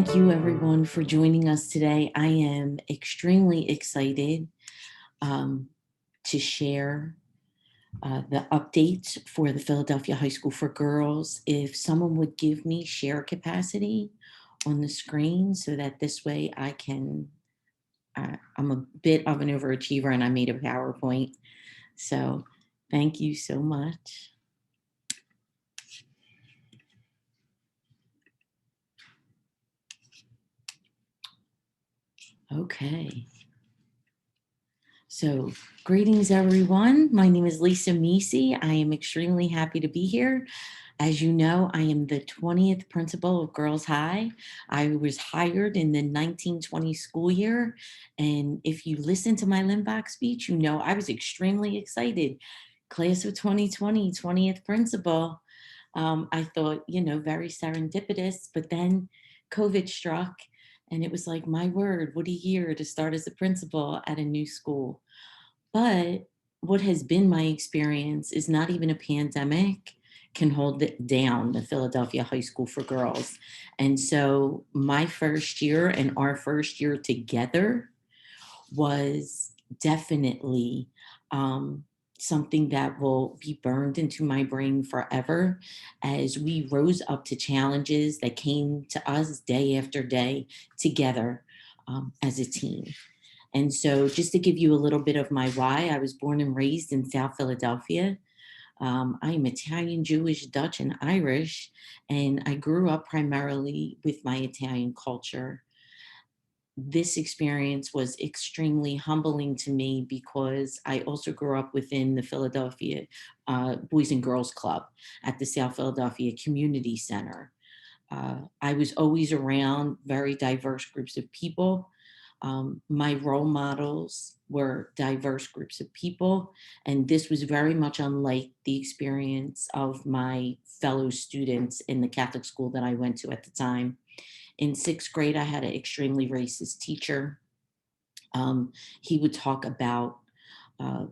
Thank you, everyone, for joining us today. I am extremely excited um, to share the updates for the Philadelphia High School for Girls. If someone would give me share capacity on the screen so that this way I can, I'm a bit of an overachiever and I made a PowerPoint. So thank you so much. Okay. So, greetings, everyone. My name is Lisa Mesi. I am extremely happy to be here. As you know, I am the 20th principal of Girls High. I was hired in the 1920 school year. And if you listen to my Limbach speech, you know I was extremely excited. Class of 2020, 20th principal. I thought, very serendipitous, but then COVID struck. And it was like, my word, what a year to start as a principal at a new school. But what has been my experience is not even a pandemic can hold it down, the Philadelphia High School for Girls. And so my first year and our first year together was definitely something that will be burned into my brain forever as we rose up to challenges that came to us day after day together as a team. And so, just to give you a little bit of my why, I was born and raised in South Philadelphia. I am Italian, Jewish, Dutch, and Irish, and I grew up primarily with my Italian culture. This experience was extremely humbling to me because I also grew up within the Philadelphia Boys and Girls Club at the South Philadelphia Community Center. I was always around very diverse groups of people. My role models were diverse groups of people, and this was very much unlike the experience of my fellow students in the Catholic school that I went to at the time. In sixth grade, I had an extremely racist teacher. He would talk about uh,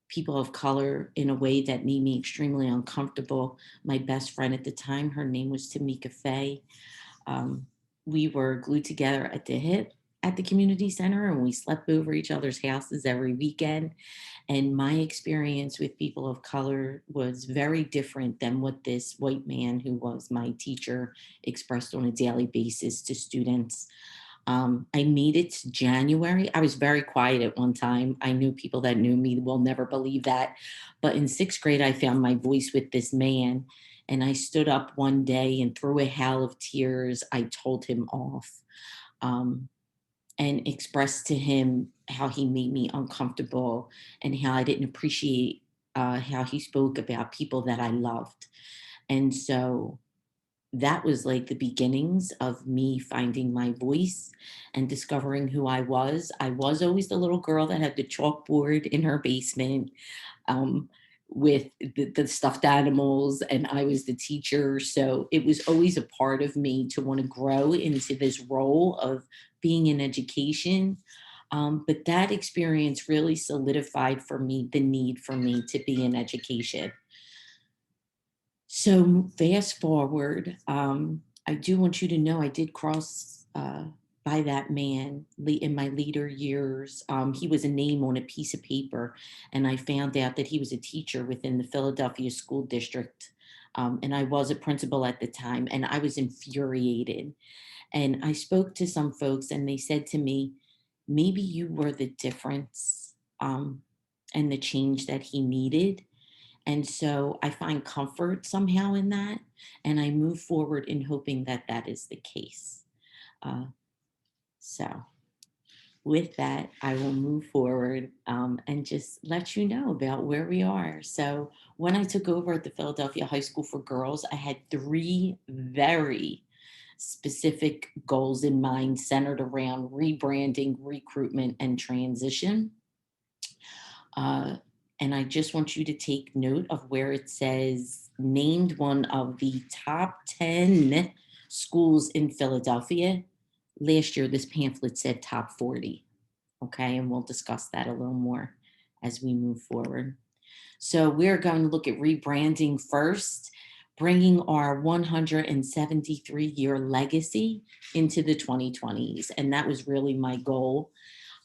people of color in a way that made me extremely uncomfortable. My best friend at the time, her name was Tamika Faye. Um, we were glued together at the hip at the community center, and we slept over each other's houses every weekend. And my experience with people of color was very different than what this white man, who was my teacher, expressed on a daily basis to students. I made it to January. I was very quiet at one time. I knew people that knew me will never believe that. But in sixth grade, I found my voice with this man. And I stood up one day and through a hail of tears, I told him off um, and expressed to him how he made me uncomfortable and how I didn't appreciate how he spoke about people that I loved. And so that was like the beginnings of me finding my voice and discovering who I was. I was always the little girl that had the chalkboard in her basement um, with the stuffed animals, and I was the teacher. So it was always a part of me to want to grow into this role of being in education. But that experience really solidified for me the need for me to be in education. So fast forward, I do want you to know I did cross by that man in my later years. He was a name on a piece of paper, and I found out that he was a teacher within the Philadelphia School District. And I was a principal at the time, and I was infuriated. And I spoke to some folks, and they said to me, maybe you were the difference and the change that he needed. And so I find comfort somehow in that. And I move forward in hoping that that is the case. Uh, so with that, I will move forward and just let you know about where we are. So when I took over at the Philadelphia High School for Girls, I had three very specific goals in mind centered around rebranding, recruitment, and transition. Uh, and I just want you to take note of where it says named one of the top 10 schools in Philadelphia. Last year, this pamphlet said top 40. Okay, and we'll discuss that a little more as we move forward. So we're going to look at rebranding first. bringing our 173-year legacy into the 2020s. And that was really my goal.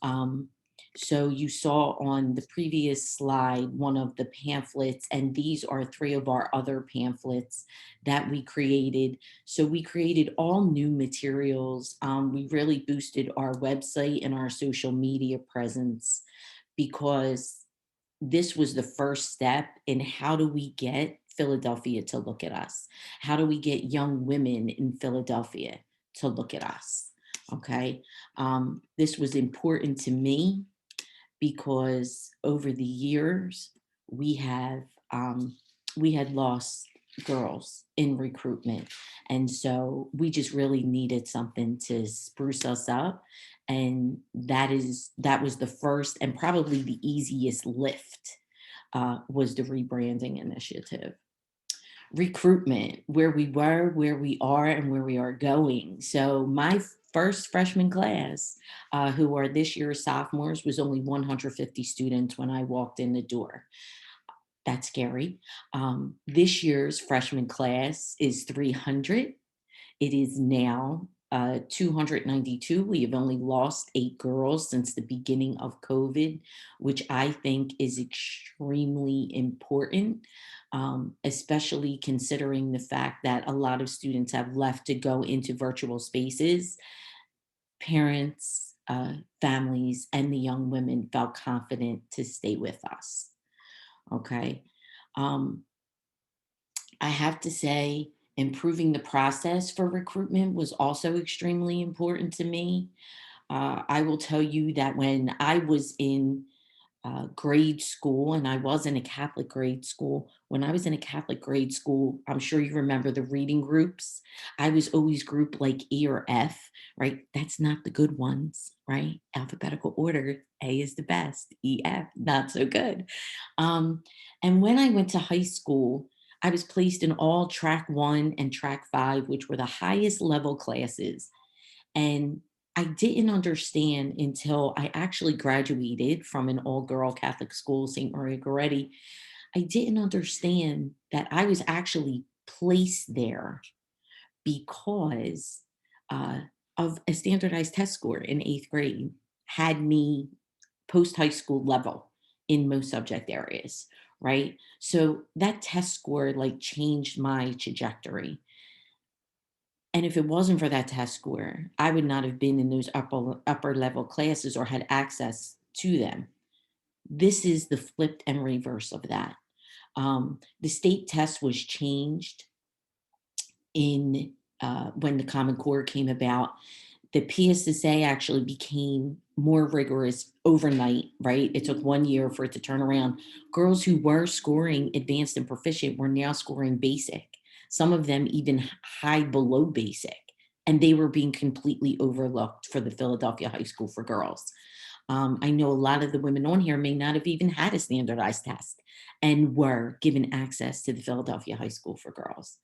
Um, so you saw on the previous slide one of the pamphlets, and these are three of our other pamphlets that we created. So we created all new materials. We really boosted our website and our social media presence because this was the first step in how do we get Philadelphia to look at us? How do we get young women in Philadelphia to look at us? Okay. This was important to me because over the years we have we had lost girls in recruitment, and so we just really needed something to spruce us up, and that was the first and probably the easiest lift, was the rebranding initiative. Recruitment, where we were, where we are, and where we are going. So my first freshman class, who are this year's sophomores, was only 150 students when I walked in the door. That's scary. This year's freshman class is 300. It is now 292. We have only lost 8 girls since the beginning of COVID, which I think is extremely important, especially considering the fact that a lot of students have left to go into virtual spaces. Parents, families, and the young women felt confident to stay with us. Okay. Um, I have to say, improving the process for recruitment was also extremely important to me. I will tell you that when I was in grade school, and I was in a Catholic grade school. When I was in a Catholic grade school, I'm sure you remember the reading groups. I was always grouped like E or F, right? That's not the good ones, right? Alphabetical order, A is the best, E, F, not so good. Um, and when I went to high school, I was placed in all track one and track five, which were the highest level classes. And I didn't understand until I actually graduated from an all girl Catholic school, St. Maria Goretti. I didn't understand that I was actually placed there because uh, of a standardized test score in eighth grade had me post high school level in most subject areas, right? So that test score like changed my trajectory. And if it wasn't for that test score, I would not have been in those upper level classes or had access to them. This is the flipped and reverse of that. The state test was changed in when the Common Core came about. The PSSA actually became more rigorous overnight, right? It took 1 year for it to turn around. Girls who were scoring advanced and proficient were now scoring basic, some of them even high below basic, and they were being completely overlooked for the Philadelphia High School for Girls. I know a lot of the women on here may not have even had a standardized test and were given access to the Philadelphia High School for Girls.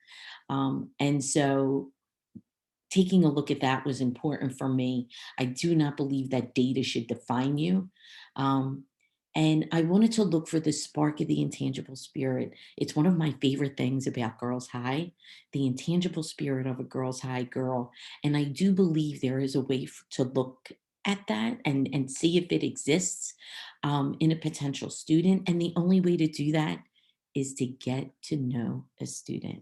And so taking a look at that was important for me. I do not believe that data should define you. Um, and I wanted to look for the spark of the intangible spirit. It's one of my favorite things about Girls High, the intangible spirit of a Girls High girl. And I do believe there is a way to look at that and see if it exists in a potential student. And the only way to do that is to get to know a student.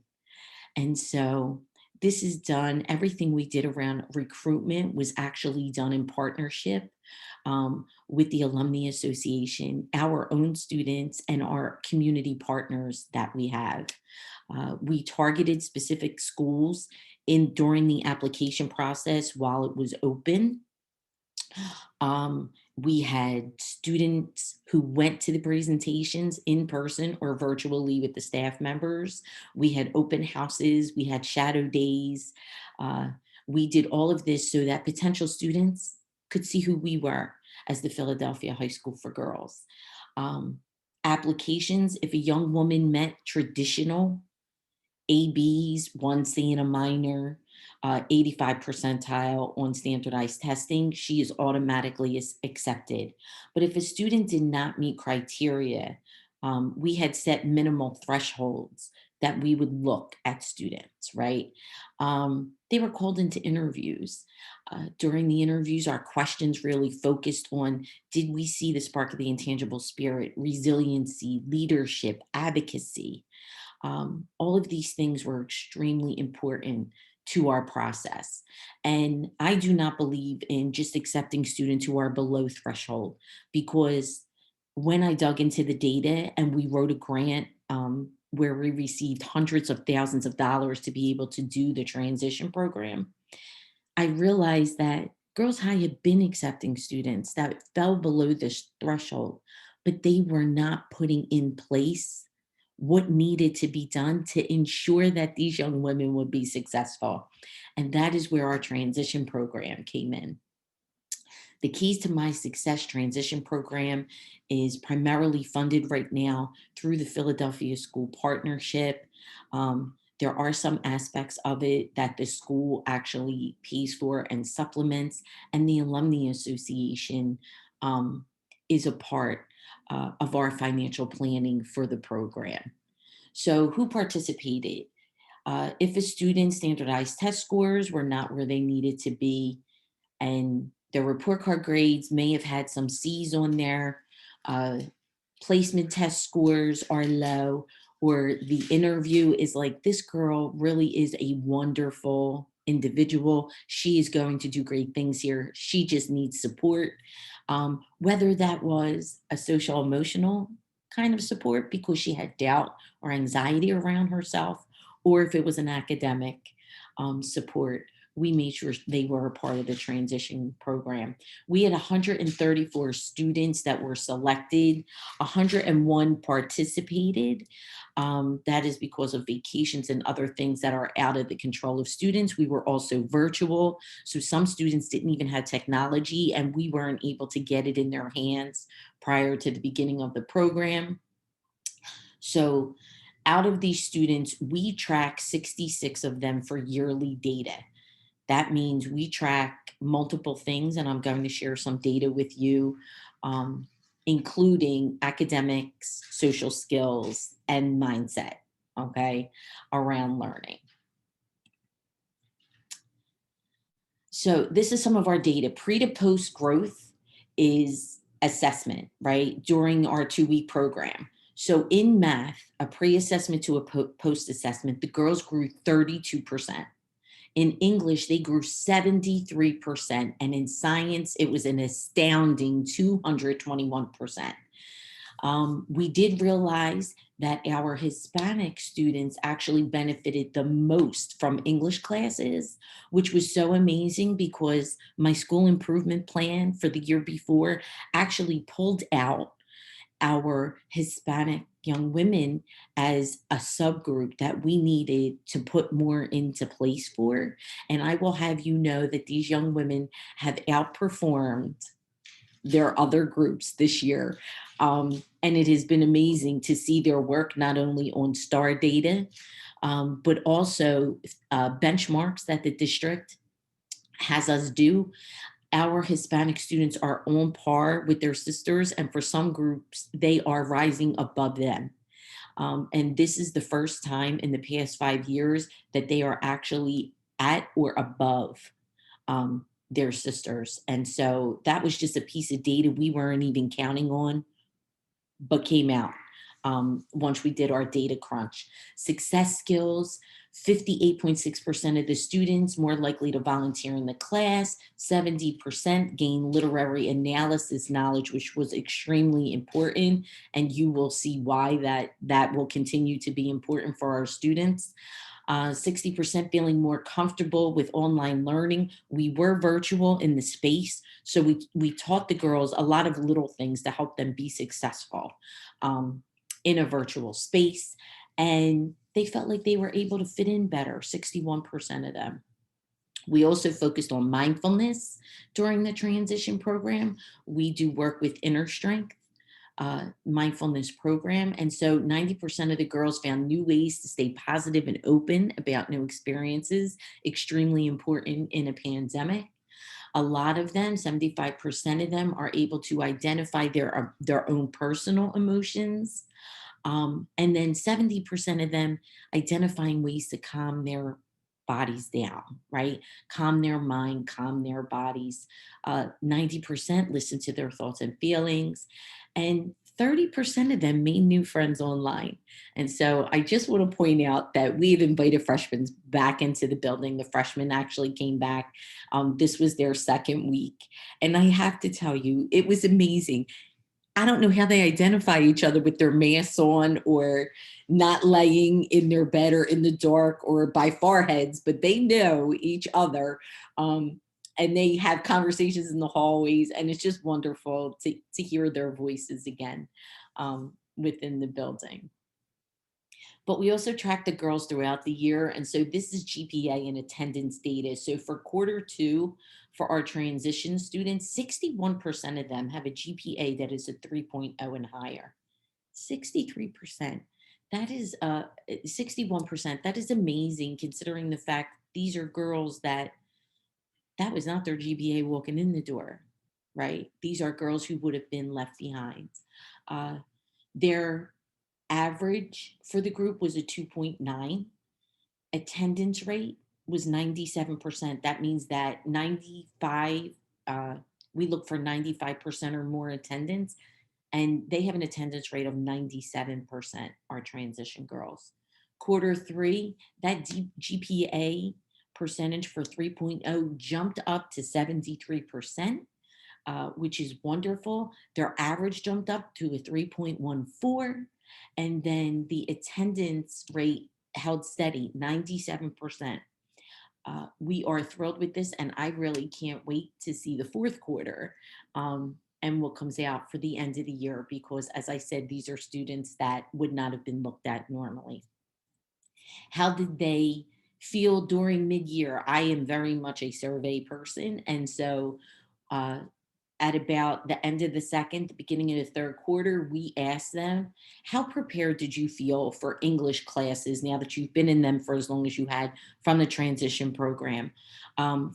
And so this is done, everything we did around recruitment was actually done in partnership with the Alumni Association, our own students, and our community partners that we have. We targeted specific schools in during the application process while it was open. We had students who went to the presentations in person or virtually with the staff members. We had open houses, we had shadow days. Uh, we did all of this so that potential students could see who we were as the Philadelphia High School for Girls. Um, Applications, if a young woman met traditional ABs, 1C and a minor, 85 percentile on standardized testing, she is automatically accepted. But if a student did not meet criteria, We had set minimal thresholds that we would look at students, right? They were called into interviews. During the interviews, our questions really focused on, did we see the spark of the intangible spirit, resiliency, leadership, advocacy? All of these things were extremely important to our process. And I do not believe in just accepting students who are below threshold, because when I dug into the data and we wrote a grant where we received hundreds of thousands of dollars to be able to do the transition program, I realized that Girls High had been accepting students that fell below this threshold, but they were not putting in place what needed to be done to ensure that these young women would be successful. And that is where our transition program came in. The Keys to My Success transition program is primarily funded right now through the Philadelphia School Partnership. There are some aspects of it that the school actually pays for and supplements, and the Alumnae Association um, is a part of our financial planning for the program. So, who participated? If a student's standardized test scores were not where they needed to be, and their report card grades may have had some C's on there, uh, placement test scores are low, or the interview is like, this girl really is a wonderful individual. She is going to do great things here. She just needs support. Whether that was a social emotional kind of support because she had doubt or anxiety around herself, or if it was an academic support, we made sure they were a part of the transition program. We had 134 students that were selected, 101 participated. That is because of vacations and other things that are out of the control of students. We were also virtual. So some students didn't even have technology, and we weren't able to get it in their hands prior to the beginning of the program. So out of these students, we track 66 of them for yearly data. That means we track multiple things, and I'm going to share some data with you, um, including academics, social skills, and mindset, okay, around learning. So this is some of our data. Pre to post growth is assessment, right, during our 2-week program. So in math, a pre-assessment to a post assessment, the girls grew 32%. In English, they grew 73%. And in science, it was an astounding 221%. We did realize that our Hispanic students actually benefited the most from English classes, which was so amazing because my school improvement plan for the year before actually pulled out our Hispanic young women as a subgroup that we needed to put more into place for. And I will have you know that these young women have outperformed their other groups this year. And it has been amazing to see their work not only on STAR data, but also benchmarks that the district has us do. Our Hispanic students are on par with their sisters, and for some groups, they are rising above them. And this is the first time in the past 5 years that they are actually at or above their sisters. And so that was just a piece of data we weren't even counting on, but came out once we did our data crunch. Success skills: 58.6% of the students more likely to volunteer in the class, 70% gain literary analysis knowledge, which was extremely important. And you will see why that will continue to be important for our students. 60% feeling more comfortable with online learning. We were virtual in the space, so we taught the girls a lot of little things to help them be successful in a virtual space. And they felt like they were able to fit in better, 61% of them. We also focused on mindfulness during the transition program. We do work with inner strength mindfulness program. And so 90% of the girls found new ways to stay positive and open about new experiences, extremely important in a pandemic. A lot of them, 75% of them, are able to identify their own personal emotions, and then 70% of them identifying ways to calm their bodies down, right? Calm their mind, calm their bodies. 90% listen to their thoughts and feelings. And 30% of them made new friends online. And so I just want to point out that we've invited freshmen back into the building. The freshmen actually came back. This was their second week. And I have to tell you, it was amazing. I don't know how they identify each other with their masks on or not laying in their bed or in the dark or by foreheads, but they know each other. Um, and they have conversations in the hallways, and it's just wonderful to hear their voices again within the building. But we also track the girls throughout the year. And so this is GPA and attendance data. So for quarter two, for our transition students, 61% of them have a GPA that is a 3.0 and higher. 63%. That is 61%. That is amazing considering the fact these are girls that was not their GPA walking in the door, right? These are girls who would have been left behind. Uh, their average for the group was a 2.9. Attendance rate was 97%. That means that 95, uh, we look for 95% or more attendance, and they have an attendance rate of 97%, our transition girls. Quarter three, that GPA percentage for 3.0 jumped up to 73%, which is wonderful. Their average jumped up to a 3.14. And then the attendance rate held steady, 97%. We are thrilled with this, and I really can't wait to see the fourth quarter and what comes out for the end of the year, because, as I said, these are students that would not have been looked at normally. How did they feel during mid-year? I am very much a survey person, and so uh, at about the end of the second, the beginning of the third quarter, we asked them, how prepared did you feel for English classes now that you've been in them for as long as you had from the transition program,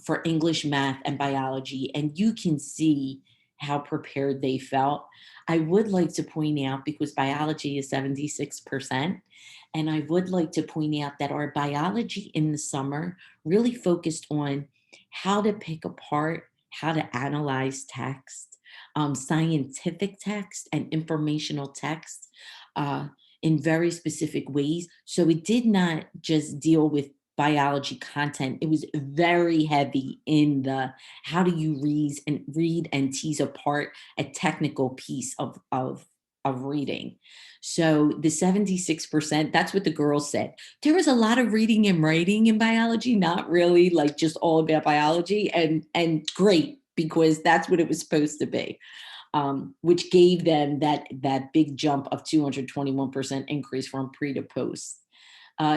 for English, math, and biology? And you can see how prepared they felt. I would like to point out, because biology is 76%, and I would like to point out that our biology in the summer really focused on how to pick apart, how to analyze text, scientific text, and informational text uh, in very specific ways. So it did not just deal with biology content. It was very heavy in the how do you read and tease apart a technical piece of reading. So the 76%, that's what the girls said. There was a lot of reading and writing in biology, not really like just all about biology, and great, because that's what it was supposed to be, which gave them that big jump of 221% increase from pre to post.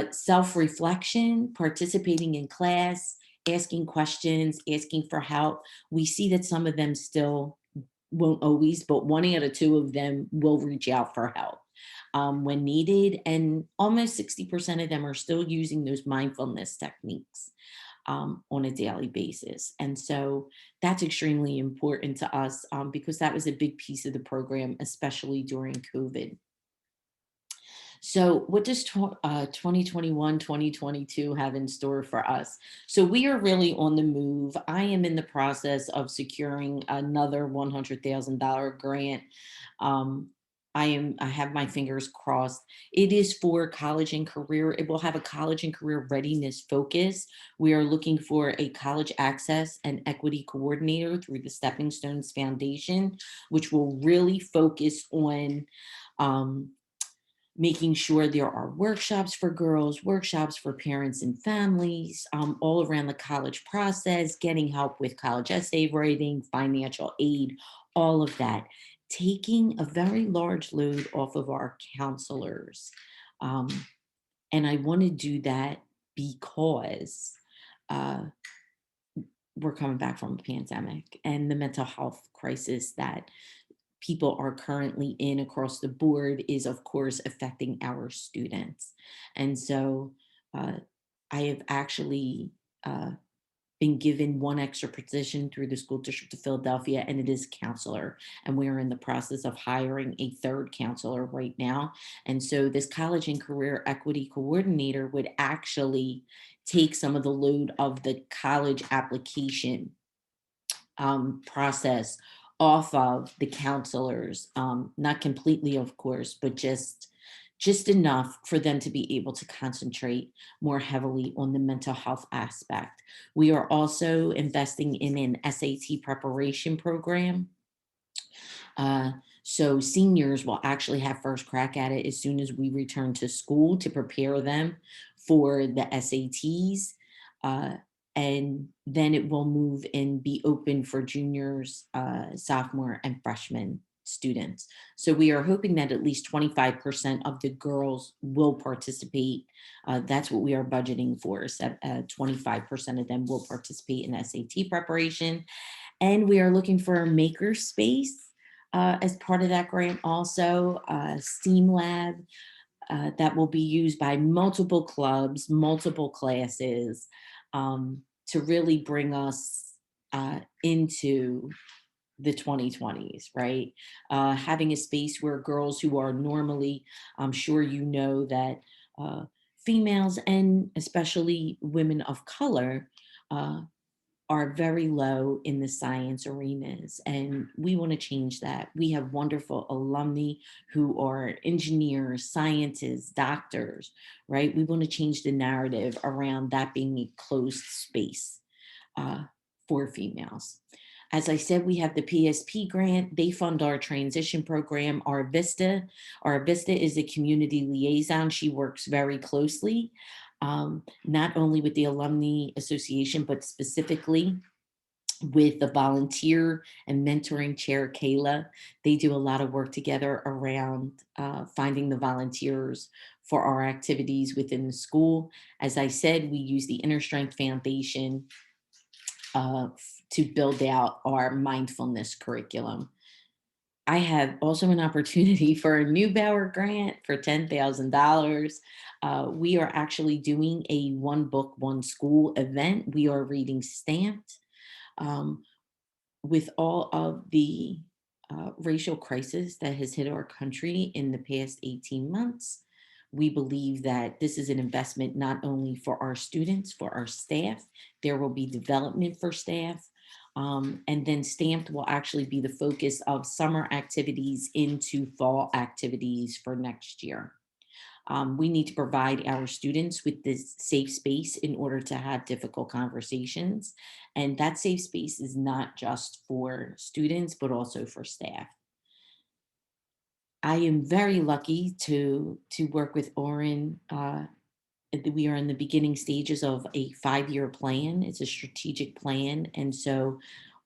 Self-reflection, participating in class, asking questions, asking for help. We see that some of them still won't always, but one out of two of them will reach out for help when needed. And almost 60% of them are still using those mindfulness techniques on a daily basis. And so that's extremely important to us because that was a big piece of the program, especially during COVID. So, what does 2021, 2022 have in store for us? So, we are really on the move. I am in the process of securing another $100,000 grant. Um, I have my fingers crossed. It is for college and career. It will have a college and career readiness focus. We are looking for a college access and equity coordinator through the Stepping Stones Foundation, which will really focus on um, making sure there are workshops for girls, workshops for parents and families, all around the college process, getting help with college essay writing, financial aid, all of that. Taking a very large load off of our counselors. Um, and I want to do that because uh, we're coming back from a pandemic and the mental health crisis that people are currently in across the board is, of course, affecting our students. And so uh, I have actually been given one extra position through the School District of Philadelphia, and it is counselor. And we are in the process of hiring a third counselor right now. And so this college and career equity coordinator would actually take some of the load of the college application process off of the counselors, not completely, of course, but just enough for them to be able to concentrate more heavily on the mental health aspect. We are also investing in an SAT preparation program. Uh, so seniors will actually have first crack at it as soon as we return to school to prepare them for the SATs. Uh, and then it will move and be open for juniors, sophomore, and freshman students. So we are hoping that at least 25% of the girls will participate. That's what we are budgeting for. So, 25% of them will participate in SAT preparation, and we are looking for a maker space as part of that grant, also a STEAM lab that will be used by multiple clubs, multiple classes, to really bring us into the 2020s, right? Having a space where girls who are normally, I'm sure you know that females and especially women of color uh, are very low in the science arenas, and we want to change that. We have wonderful alumni who are engineers, scientists, doctors, right? We want to change the narrative around that being a closed space uh, for females. As I said, we have the PSP grant. They fund our transition program, our Vista. Our Vista is a community liaison. She works very closely, not only with the Alumni Association, but specifically with the volunteer and mentoring chair, Kayla. They do a lot of work together around finding the volunteers for our activities within the school. As I said, we use the Inner Strength Foundation to build out our mindfulness curriculum. I have also an opportunity for a Neubauer grant for $10,000. We are actually doing a one book, one school event. We are reading Stamped. Um, with all of the racial crisis that has hit our country in the past 18 months, we believe that this is an investment not only for our students, for our staff, there will be development for staff. And then Stamped will actually be the focus of summer activities into fall activities for next year. We need to provide our students with this safe space in order to have difficult conversations. And that safe space is not just for students, but also for staff. I am very lucky to work with Oren. We are in the beginning stages of a 5-year plan. It's a strategic plan. And so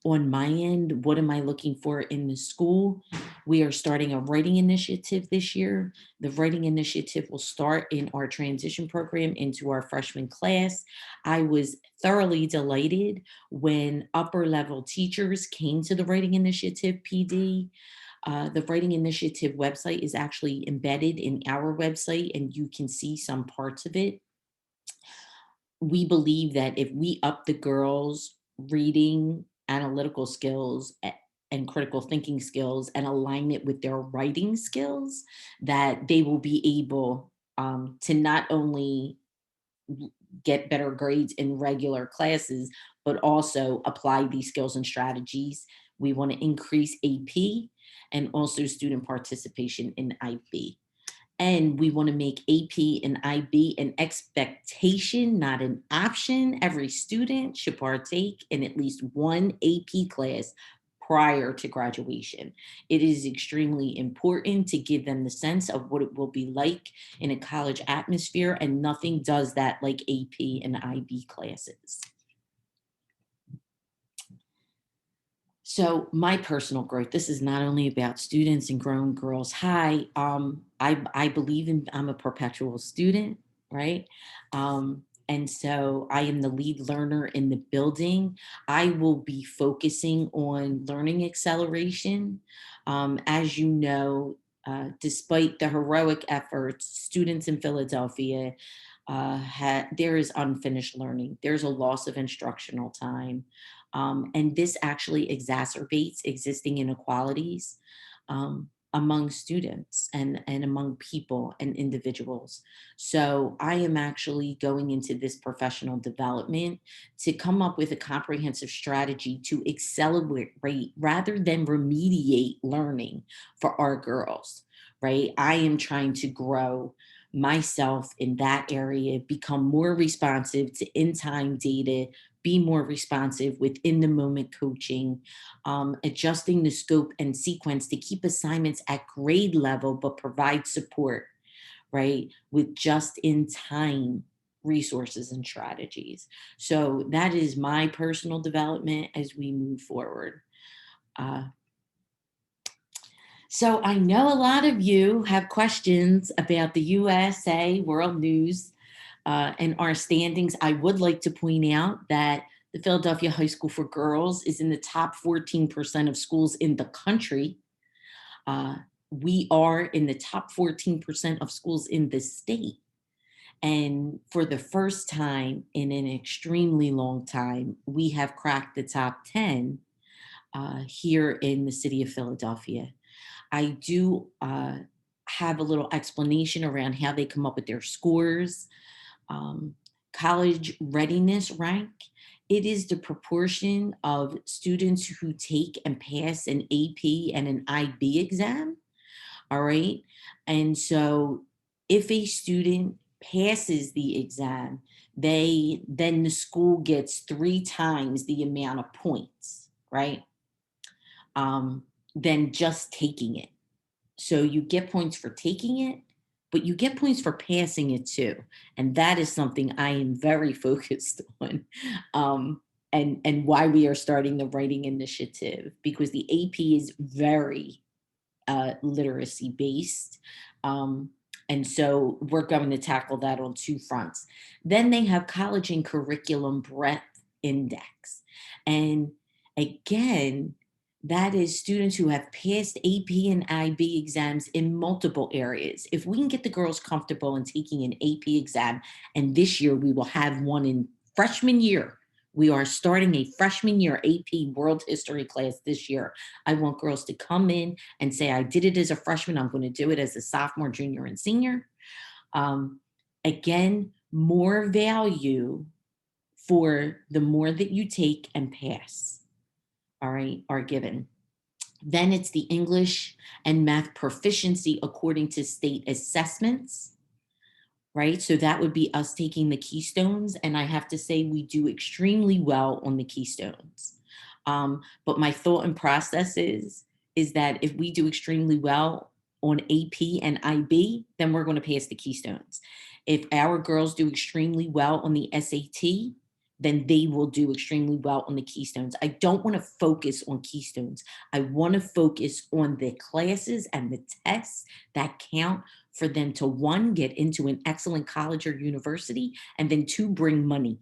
on my end, what am I looking for in the school? We are starting a writing initiative this year. The writing initiative will start in our transition program into our freshman class. I was thoroughly delighted when upper level teachers came to the writing initiative PD. The Writing Initiative website is actually embedded in our website, and you can see some parts of it. We believe that if we up the girls' reading, analytical skills, and critical thinking skills and align it with their writing skills, that they will be able to not only get better grades in regular classes, but also apply these skills and strategies. We want to increase AP and also student participation in IB. And we want to make AP and IB an expectation, not an option. Every student should partake in at least one AP class prior to graduation. It is extremely important to give them the sense of what it will be like in a college atmosphere, and nothing does that like AP and IB classes. So my personal growth, this is not only about students and growing girls high. I believe in, I'm a perpetual student, right? And so I am the lead learner in the building. I will be focusing on learning acceleration. As you know, despite the heroic efforts, students in Philadelphia there is unfinished learning. There's a loss of instructional time. And this actually exacerbates existing inequalities among students and among people and individuals. So I am actually going into this professional development to come up with a comprehensive strategy to accelerate rather than remediate learning for our girls, right? I am trying to grow myself in that area, become more responsive to in time data, be more responsive within the moment coaching, adjusting the scope and sequence to keep assignments at grade level, but provide support, right, with just in time resources and strategies. So that is my personal development as we move forward. Uh, so I know a lot of you have questions about the USA World News and our standings. I would like to point out that the Philadelphia High School for Girls is in the top 14% of schools in the country. Uh, we are in the top 14% of schools in the state. And for the first time in an extremely long time, we have cracked the top 10 here in the city of Philadelphia. I do have a little explanation around how they come up with their scores. Um, College readiness rank, it is the proportion of students who take and pass an AP and an IB exam. All right. And so if a student passes the exam, then the school gets 3 times the amount of points, right? Um, than just taking it. So you get points for taking it, but you get points for passing it too. And that is something I am very focused on. And why we are starting the writing initiative, because the AP is very literacy based. Um, and so we're going to tackle that on 2 fronts. Then they have college and curriculum breadth index. And again, that is students who have passed AP and IB exams in multiple areas. If we can get the girls comfortable in taking an AP exam, and this year we will have one in freshman year. We are starting a freshman year AP World History class this year. I want girls to come in and say, I did it as a freshman. I'm going to do it as a sophomore, junior, and senior. Um, Again, more value for the more that you take and pass, all right, are given. Then it's the English and math proficiency according to state assessments, right? So that would be us taking the keystones. And I have to say, we do extremely well on the keystones. But my thought and process is that if we do extremely well on AP and IB, then we're going to pass the keystones. If our girls do extremely well on the SAT, then they will do extremely well on the keystones. I don't want to focus on keystones. I want to focus on the classes and the tests that count for them to, one, get into an excellent college or university, and then two, bring money,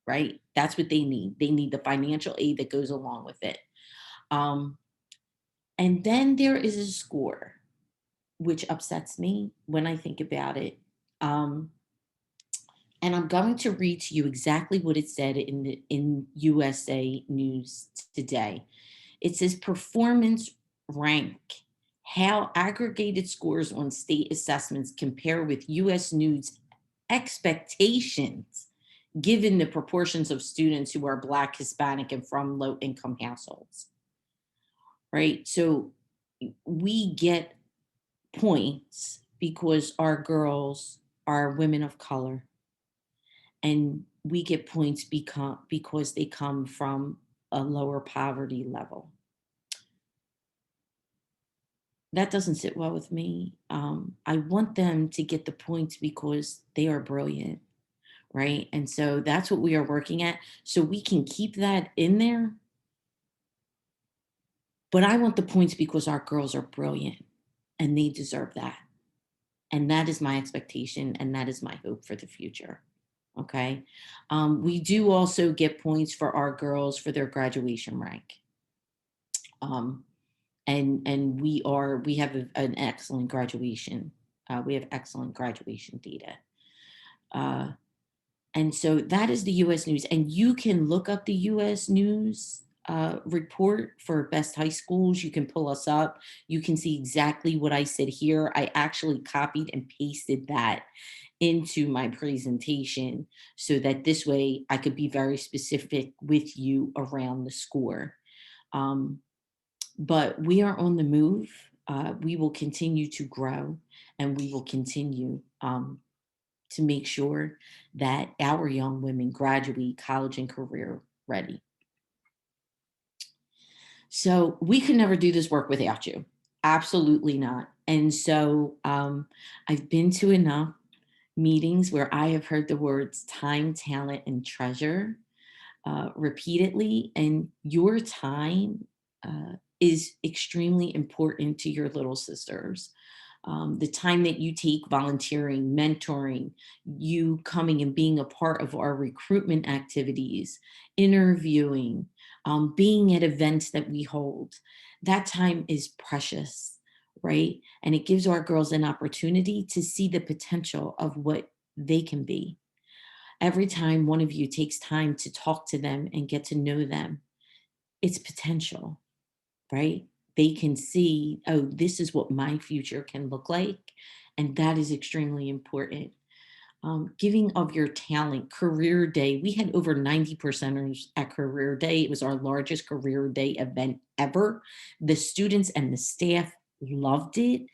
right? That's what they need. They need the financial aid that goes along with it. Um, and then there is a score, which upsets me when I think about it. Um, and I'm going to read to you exactly what it said in USA News today. It says performance rank, how aggregated scores on state assessments compare with US News expectations given the proportions of students who are Black, Hispanic, and from low income households, right? So we get points because our girls are women of color, and we get points because they come from a lower poverty level. That doesn't sit well with me. I want them to get the points because they are brilliant, right? And so that's what we are working at. So we can keep that in there. But I want the points because our girls are brilliant and they deserve that. And that is my expectation. And that is my hope for the future. Okay. We do also get points for our girls for their graduation rank. Um, and we have an excellent graduation. We have excellent graduation data. Uh, and so that is the US News. And you can look up the US News report for best high schools. You can pull us up. You can see exactly what I said here. I actually copied and pasted that into my presentation so that this way I could be very specific with you around the score. Um, but we are on the move. We will continue to grow and we will continue to make sure that our young women graduate college and career ready. So we could never do this work without you. Absolutely not. And so I've been to enough meetings where I have heard the words time, talent, and treasure repeatedly, and your time is extremely important to your little sisters. The time that you take volunteering, mentoring, you coming and being a part of our recruitment activities, interviewing, being at events that we hold, that time is precious, right? And it gives our girls an opportunity to see the potential of what they can be. Every time one of you takes time to talk to them and get to know them, it's potential, right? They can see, oh, this is what my future can look like. And that is extremely important. Giving of your talent, career day. We had over 90 percenters at career day. It was our largest career day event ever. The students and the staff loved it.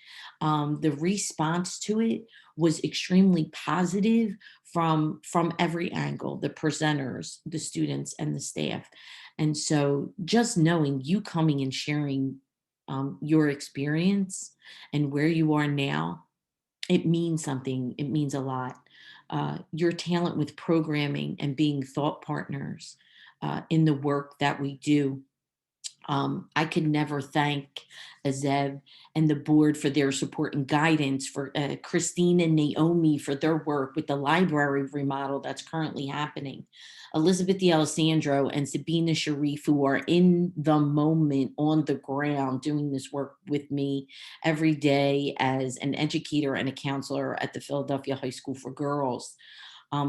The response to it was extremely positive from every angle, the presenters, the students, and the staff. And so just knowing you coming and sharing your experience and where you are now, it means something. It means a lot. Your talent with programming and being thought partners in the work that we do. I could never thank Azeb and the board for their support and guidance, for Christine and Naomi for their work with the library remodel that's currently happening, Elizabeth D'Alessandro and Sabina Sharif, who are in the moment on the ground doing this work with me every day as an educator and a counselor at the Philadelphia High School for Girls,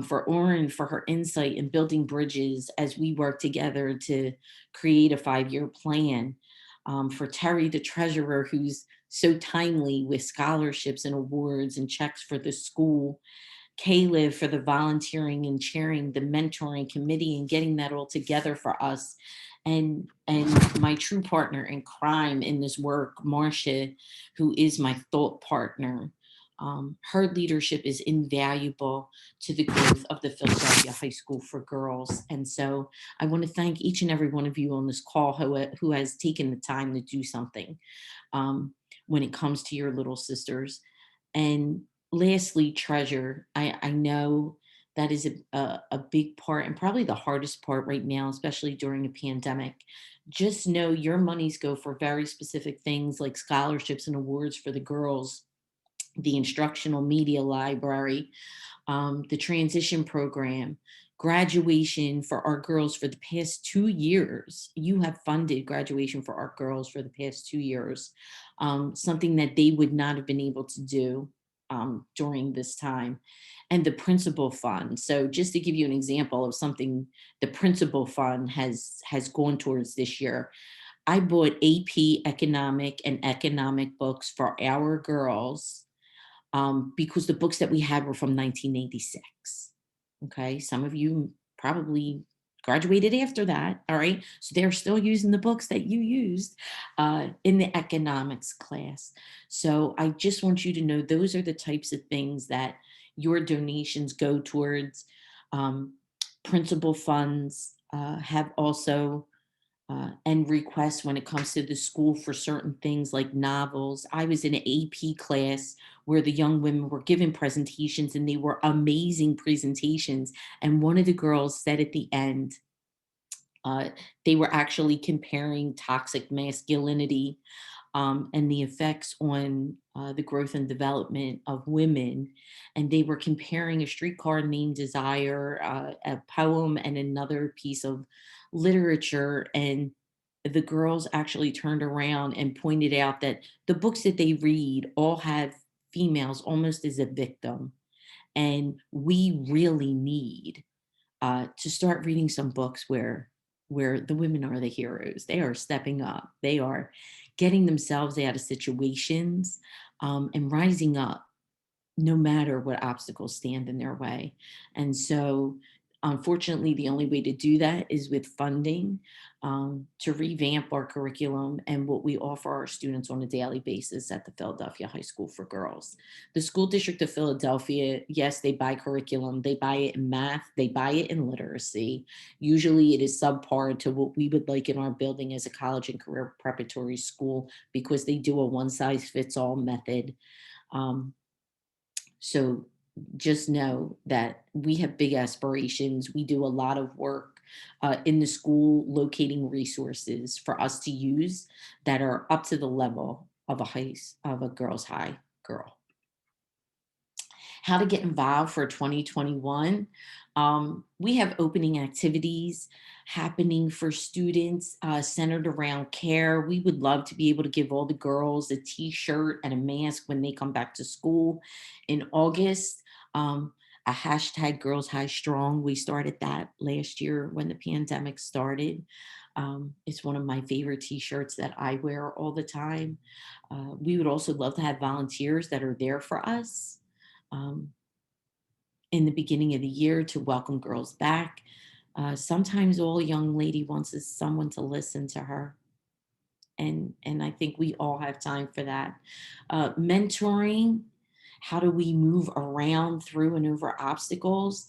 for Oren for her insight in building bridges as we work together to create a 5-year plan, for Terry, the treasurer, who's so timely with scholarships and awards and checks for the school, Caleb for the volunteering and chairing the mentoring committee and getting that all together for us. And my true partner in crime in this work, Marcia, who is my thought partner. Her leadership is invaluable to the growth of the Philadelphia High School for Girls. And so I want to thank each and every one of you on this call who has taken the time to do something when it comes to your little sisters. And lastly, treasure. I know that is a big part and probably the hardest part right now, especially during a pandemic. Just know your monies go for very specific things like scholarships and awards for the girls, the instructional media library, the transition program, graduation for our girls for the past 2 years. You have funded graduation for our girls for the past 2 years, something that they would not have been able to do during this time. And the principal fund. So just to give you an example of something the principal fund has gone towards this year, I bought AP economic and economic books for our girls because the books that we had were from 1986. Okay. Some of you probably graduated after that. All right. So they're still using the books that you used in the economics class. So I just want you to know those are the types of things that your donations go towards. Um, Principal funds have also and requests when it comes to the school for certain things like novels. I was in an AP class where the young women were given presentations and they were amazing presentations. And one of the girls said at the end, uh, they were actually comparing toxic masculinity and the effects on the growth and development of women. And they were comparing A Streetcar Named Desire, a poem, and another piece of literature. And the girls actually turned around and pointed out that the books that they read all have females almost as a victim. And we really need to start reading some books where the women are the heroes. They are stepping up. They are getting themselves out of situations and rising up no matter what obstacles stand in their way. And so, unfortunately, the only way to do that is with funding to revamp our curriculum and what we offer our students on a daily basis at the Philadelphia High School for Girls. The School District of Philadelphia, yes, they buy curriculum, they buy it in math, they buy it in literacy. Usually it is subpar to what we would like in our building as a college and career preparatory school because they do a one size fits all method. Um, so just know that we have big aspirations. We do a lot of work in the school locating resources for us to use that are up to the level of of a girls high girl. How to get involved for 2021. We have opening activities happening for students centered around care. We would love to be able to give all the girls a t-shirt and a mask when they come back to school in August. A hashtag Girls High Strong. We started that last year when the pandemic started. It's one of my favorite t-shirts that I wear all the time. We would also love to have volunteers that are there for us um, in the beginning of the year to welcome girls back. Sometimes all a young lady wants is someone to listen to her. And I think we all have time for that. Mentoring, how do we move around through and over obstacles?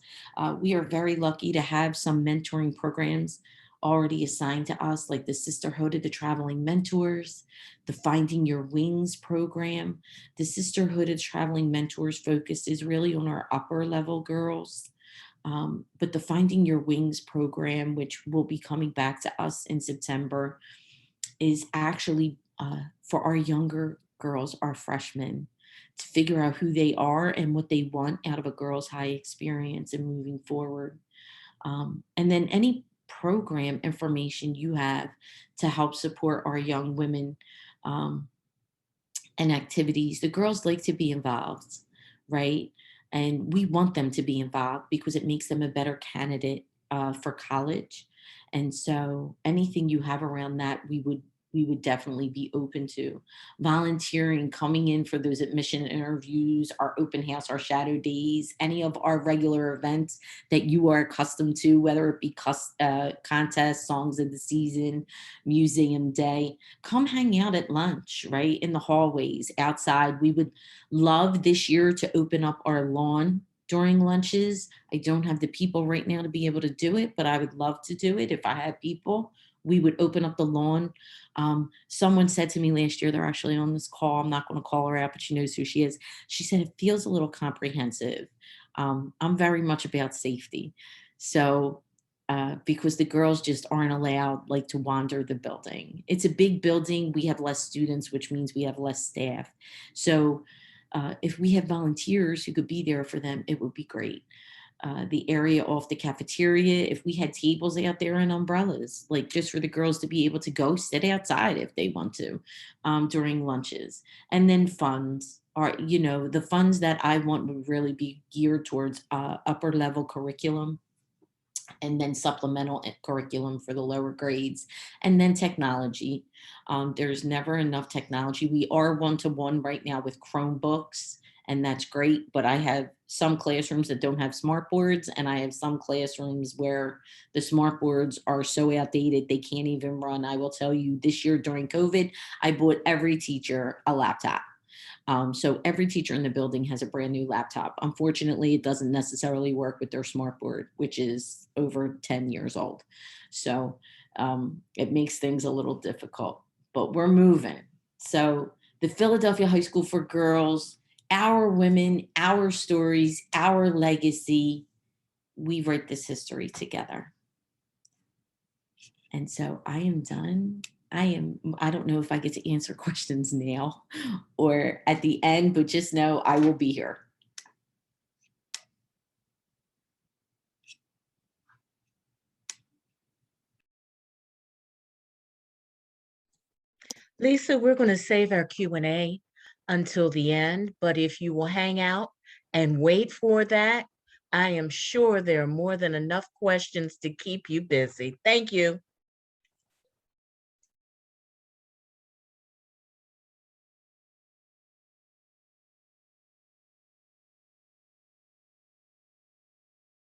We are very lucky to have some mentoring programs already assigned to us, like the Sisterhood of the Traveling Mentors, the Finding Your Wings program. The Sisterhood of Traveling Mentors focuses really on our upper level girls. But the Finding Your Wings program, which will be coming back to us in September, is actually for our younger girls, our freshmen, to figure out who they are and what they want out of a girls' high experience and moving forward. And then any program information you have to help support our young women um, and activities. The girls like to be involved, right? And we want them to be involved because it makes them a better candidate for college. And so anything you have around that, we would definitely be open to volunteering, coming in for those admission interviews, our open house, our shadow days, any of our regular events that you are accustomed to, whether it be contests, songs of the season, museum day. Come hang out at lunch, right? In the hallways, outside. We would love this year to open up our lawn during lunches. I don't have the people right now to be able to do it, but I would love to do it if I had people. We would open up the lawn. Someone said to me last year, they're actually on this call. I'm not going to call her out, but she knows who she is. She said it feels a little comprehensive. I'm very much about safety. So because the girls just aren't allowed like to wander the building. It's a big building. We have less students, which means we have less staff. So if we have volunteers who could be there for them, it would be great. The area off the cafeteria, if we had tables out there and umbrellas, like just for the girls to be able to go sit outside if they want to during lunches. And then funds are, the funds that I want would really be geared towards upper level curriculum and then supplemental curriculum for the lower grades, and then technology. There's never enough technology. We are one-to-one right now with Chromebooks, and that's great, but I have some classrooms that don't have smart boards, and I have some classrooms where the smart boards are so outdated they can't even run. I will tell you, this year during COVID, I bought every teacher a laptop. So every teacher in the building has a brand new laptop. Unfortunately, it doesn't necessarily work with their smartboard, which is over 10 years old. So it makes things a little difficult, but we're moving. So the Philadelphia High School for Girls, our women, our stories, our legacy, we write this history together. And so I am done. I don't know if I get to answer questions now or at the end, but just know I will be here. Lisa, we're going to save our Q&A until the end, but if you will hang out and wait for that. I am sure there are more than enough questions to keep you busy. Thank you.